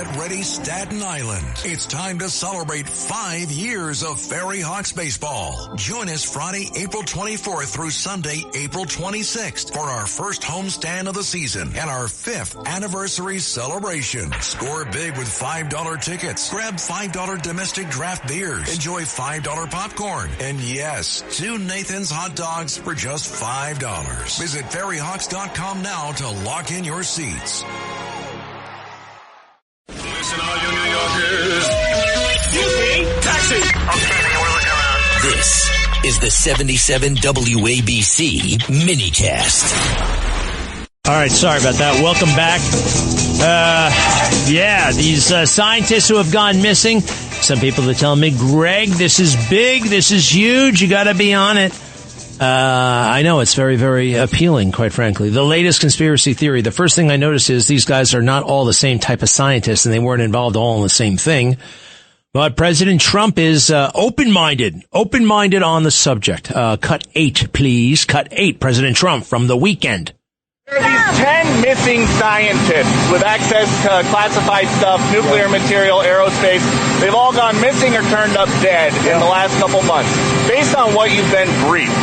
Get ready, Staten Island. It's time to celebrate 5 years of Ferry Hawks baseball. Join us Friday, April 24th through Sunday, April 26th for our first homestand of the season and our 5th anniversary celebration. Score big with $5 tickets. Grab $5 domestic draft beers. Enjoy $5 popcorn. And yes, 2 Nathan's hot dogs for just $5. Visit ferryhawks.com now to lock in your seats. Listen, all you New Yorkers. Excuse me, taxi. Okay, we're looking around. This is the 77 WABC minicast. All right, sorry about that. Welcome back. These scientists who have gone missing. Some people are telling me, Greg, this is big, this is huge, you got to be on it. I know, it's very, very appealing, quite frankly. The latest conspiracy theory, the first thing I noticed is these guys are not all the same type of scientists, and they weren't involved all in the same thing. But President Trump is open-minded on the subject. Cut 8, please. Cut 8, President Trump from The Weekend. There are these 10 missing scientists with access to classified stuff, nuclear material, aerospace. They've all gone missing or turned up dead in the last couple months. Based on what you've been briefed,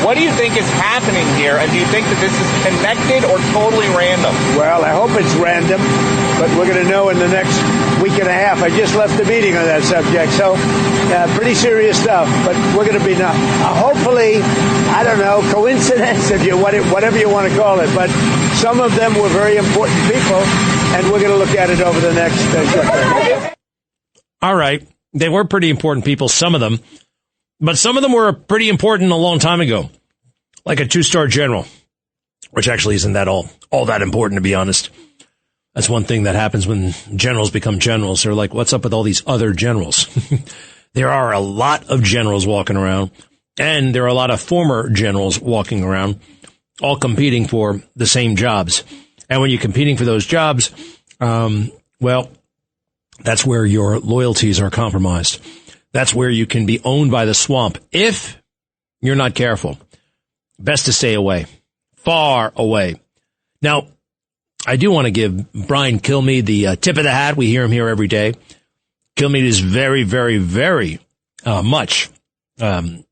what do you think is happening here, and do you think that this is connected or totally random? Well, I hope it's random, but we're going to know in the next week and a half. I just left the meeting on that subject, so pretty serious stuff, but we're going to be hopefully, I don't know, coincidence, whatever you want to call it, but some of them were very important people, and we're going to look at it over the next All right. They were pretty important people, some of them. But some of them were pretty important a long time ago. Like a 2-star general, which actually isn't that all that important, to be honest. That's one thing that happens when generals become generals. They're like, what's up with all these other generals? There are a lot of generals walking around, and there are a lot of former generals walking around, all competing for the same jobs. And when you're competing for those jobs, well, that's where your loyalties are compromised. That's where you can be owned by the swamp if you're not careful. Best to stay away, far away. Now, I do want to give Brian Kilmeade the tip of the hat. We hear him here every day. Kilmeade is very, very, very much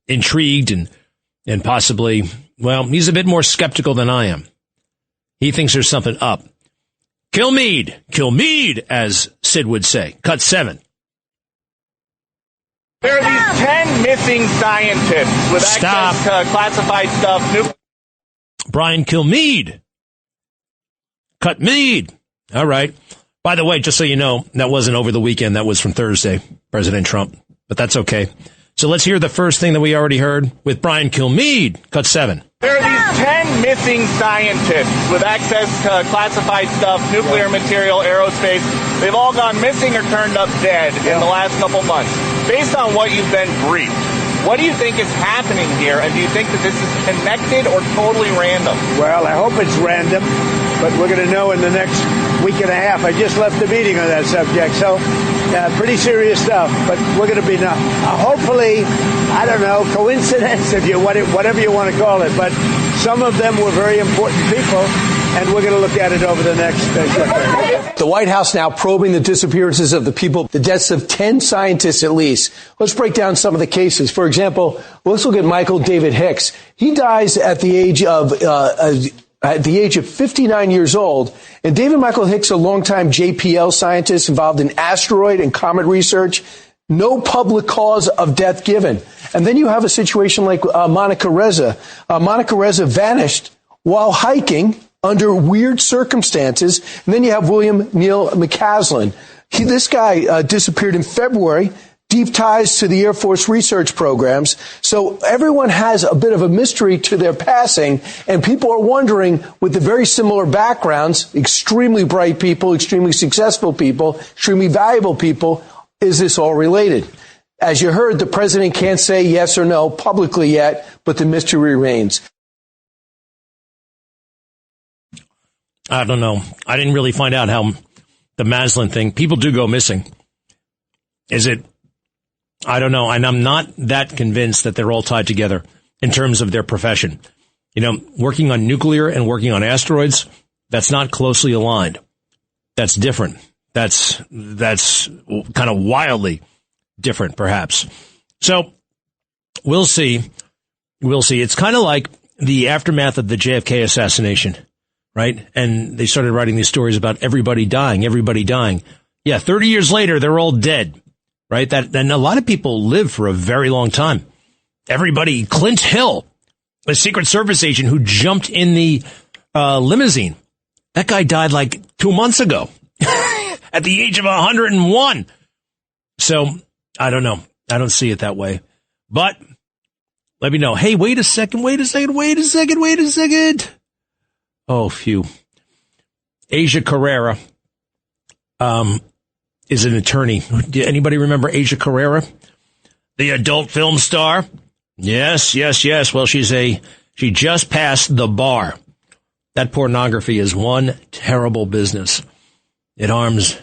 intrigued and possibly, well, he's a bit more skeptical than I am. He thinks there's something up. Kilmeade, as Sid would say. Cut 7. There are these 10 missing scientists with access to classified stuff. Brian Kilmeade. Cut Meade. All right. By the way, just so you know, that wasn't over the weekend. That was from Thursday, President Trump. But that's okay. So let's hear the first thing that we already heard with Brian Kilmeade. Cut 7. There are these 10 missing scientists with access to classified stuff, nuclear material, aerospace. They've all gone missing or turned up dead in the last couple months. Based on what you've been briefed, what do you think is happening here, and do you think that this is connected or totally random? Well, I hope it's random, but we're going to know in the next week and a half. I just left the meeting on that subject, so pretty serious stuff, but we're going to be hopefully, I don't know, coincidence, whatever you want to call it, but some of them were very important people, and we're going to look at it over the next The White House now probing the disappearances of the people, the deaths of 10 scientists at least. Let's break down some of the cases. For example, let's look at Michael David Hicks. He dies at the age of 59 years old. And David Michael Hicks, a longtime JPL scientist involved in asteroid and comet research, no public cause of death given. And then you have a situation like Monica Reza. Monica Reza vanished while hiking under weird circumstances. And then you have William Neal McCaslin. This guy disappeared in February. Deep ties to the Air Force research programs. So everyone has a bit of a mystery to their passing, and people are wondering, with the very similar backgrounds, extremely bright people, extremely successful people, extremely valuable people, is this all related? As you heard, the president can't say yes or no publicly yet, but the mystery remains. I don't know. I didn't really find out how the Maslin thing, people do go missing. Is it? I don't know. And I'm not that convinced that they're all tied together in terms of their profession. You know, working on nuclear and working on asteroids, that's not closely aligned. That's different. That's kind of wildly different, perhaps. So we'll see. We'll see. It's kind of like the aftermath of the JFK assassination, right? And they started writing these stories about everybody dying. Yeah, 30 years later, they're all dead, right? And a lot of people live for a very long time. Everybody, Clint Hill, a Secret Service agent who jumped in the limousine. That guy died like 2 months ago at the age of 101. So I don't know. I don't see it that way. But let me know. Hey, wait a second. Oh, phew. Asia Carrera is an attorney. Anybody remember Asia Carrera? The adult film star? Yes. Well, she just passed the bar. That pornography is one terrible business. It harms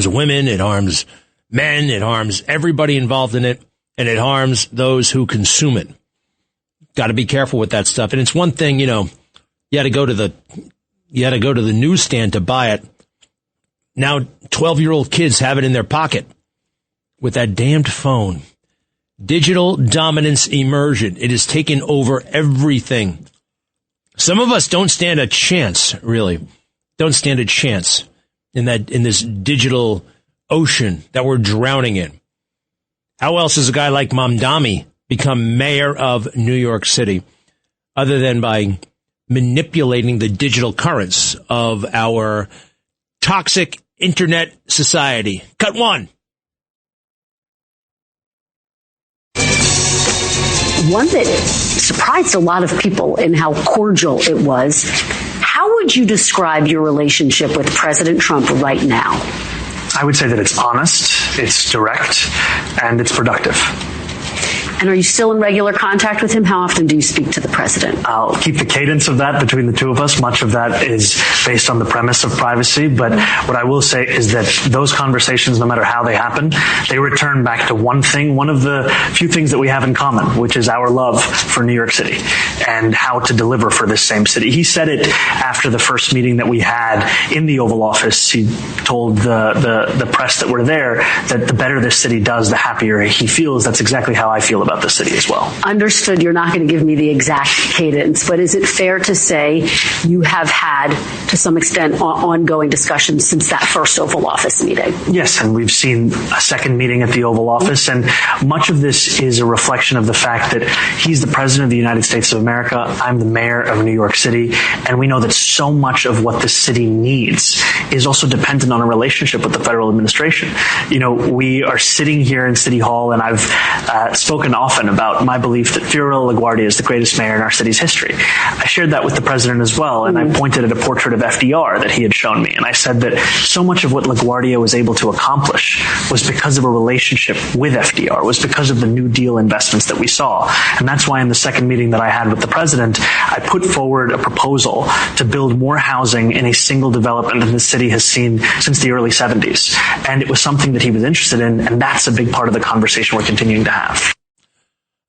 women, it harms men, it harms everybody involved in it, and it harms those who consume it. Got to be careful with that stuff. And it's one thing, you had to go to the newsstand to buy it. Now 12-year-old kids have it in their pocket with that damned phone. Digital dominance immersion. It has taken over everything. Some of us don't stand a chance, really. Don't stand a chance in this digital ocean that we're drowning in. How else does a guy like Mamdani become mayor of New York City other than by manipulating the digital currents of our toxic internet society? Cut one. One that surprised a lot of people in how cordial it was. How would you describe your relationship with President Trump right now? I would say that it's honest, it's direct, and it's productive. And are you still in regular contact with him? How often do you speak to the president? I'll keep the cadence of that between the two of us. Much of that is based on the premise of privacy. But what I will say is that those conversations, no matter how they happen, they return back to one thing, one of the few things that we have in common, which is our love for New York City and how to deliver for this same city. He said it after the first meeting that we had in the Oval Office. He told the press that were there that the better this city does, the happier he feels. That's exactly how I feel about the city as well. Understood. You're not going to give me the exact cadence, but is it fair to say you have had, to some extent, ongoing discussions since that first Oval Office meeting? Yes, and we've seen a second meeting at the Oval Office, and much of this is a reflection of the fact that he's the president of the United States of America. I'm the mayor of New York City, and we know that so much of what the city needs is also dependent on a relationship with the federal administration. We are sitting here in City Hall, and I've spoken often about my belief that Fiorello LaGuardia is the greatest mayor in our city's history. I shared that with the president as well, and I pointed at a portrait of FDR that he had shown me, and I said that so much of what LaGuardia was able to accomplish was because of a relationship with FDR, was because of the New Deal investments that we saw. And that's why in the second meeting that I had with the president, I put forward a proposal to build more housing in a single development that the city has seen since the early 70s. And it was something that he was interested in, and that's a big part of the conversation we're continuing to have.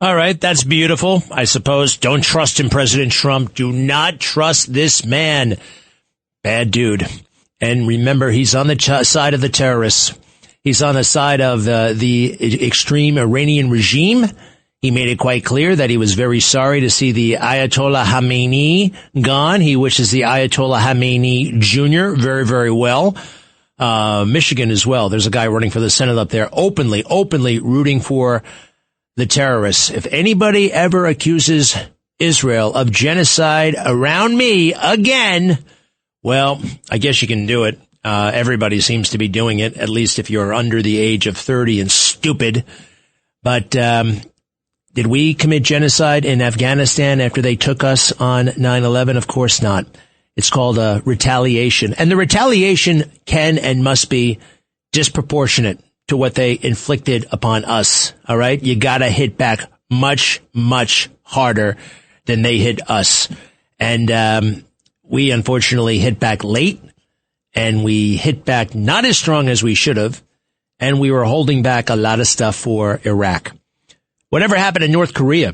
All right, that's beautiful, I suppose. Don't trust him, President Trump. Do not trust this man. Bad dude. And remember, he's on the side of the terrorists. He's on the side of the extreme Iranian regime. He made it quite clear that he was very sorry to see the Ayatollah Khamenei gone. He wishes the Ayatollah Khamenei Jr. very, very well. Michigan as well. There's a guy running for the Senate up there, openly rooting for the terrorists. If anybody ever accuses Israel of genocide around me again, well, I guess you can do it. Everybody seems to be doing it, at least if you're under the age of 30 and stupid. But did we commit genocide in Afghanistan after they took us on 9/11? Of course not. It's called retaliation. And the retaliation can and must be disproportionate to what they inflicted upon us. All right? You got to hit back much, much harder than they hit us. And we unfortunately hit back late, and we hit back not as strong as we should have, and we were holding back a lot of stuff for Iraq. Whatever happened in North Korea?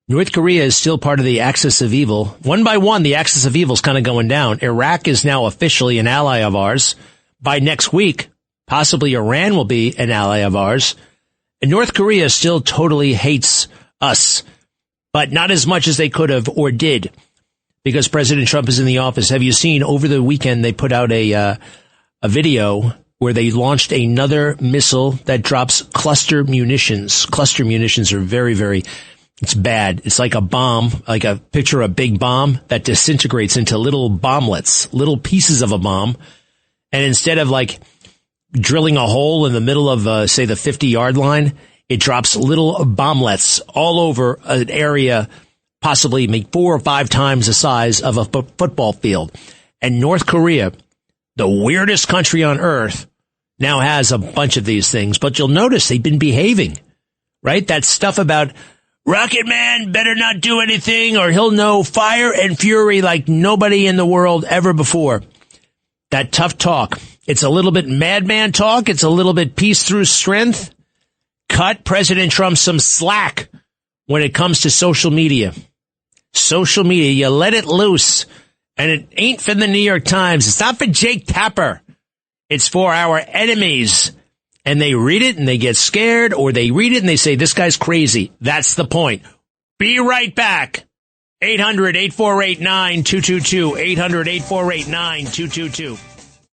North Korea is still part of the axis of evil. One by one, the axis of evil is kind of going down. Iraq is now officially an ally of ours. By next week, Possibly Iran will be an ally of ours. And North Korea still totally hates us, but not as much as they could have or did, because President Trump is in the office. Have you seen over the weekend they put out a video where they launched another missile that drops cluster munitions. Cluster munitions are very, very, it's bad. It's like a bomb, like a picture of a big bomb that disintegrates into little bomblets, little pieces of a bomb. And instead of like drilling a hole in the middle of, say, the 50-yard line, it drops little bomblets all over an area, possibly 4 or 5 times the size of a football field. And North Korea, the weirdest country on earth, now has a bunch of these things. But you'll notice they've been behaving, right? That stuff about Rocket Man better not do anything or he'll know fire and fury like nobody in the world ever before. That tough talk. It's a little bit madman talk. It's a little bit peace through strength. Cut President Trump some slack when it comes to social media. Social media, you let it loose. And it ain't for the New York Times. It's not for Jake Tapper. It's for our enemies. And they read it and they get scared, or they read it and they say, this guy's crazy. That's the point. Be right back. 800-848-9222. 800-848-9222.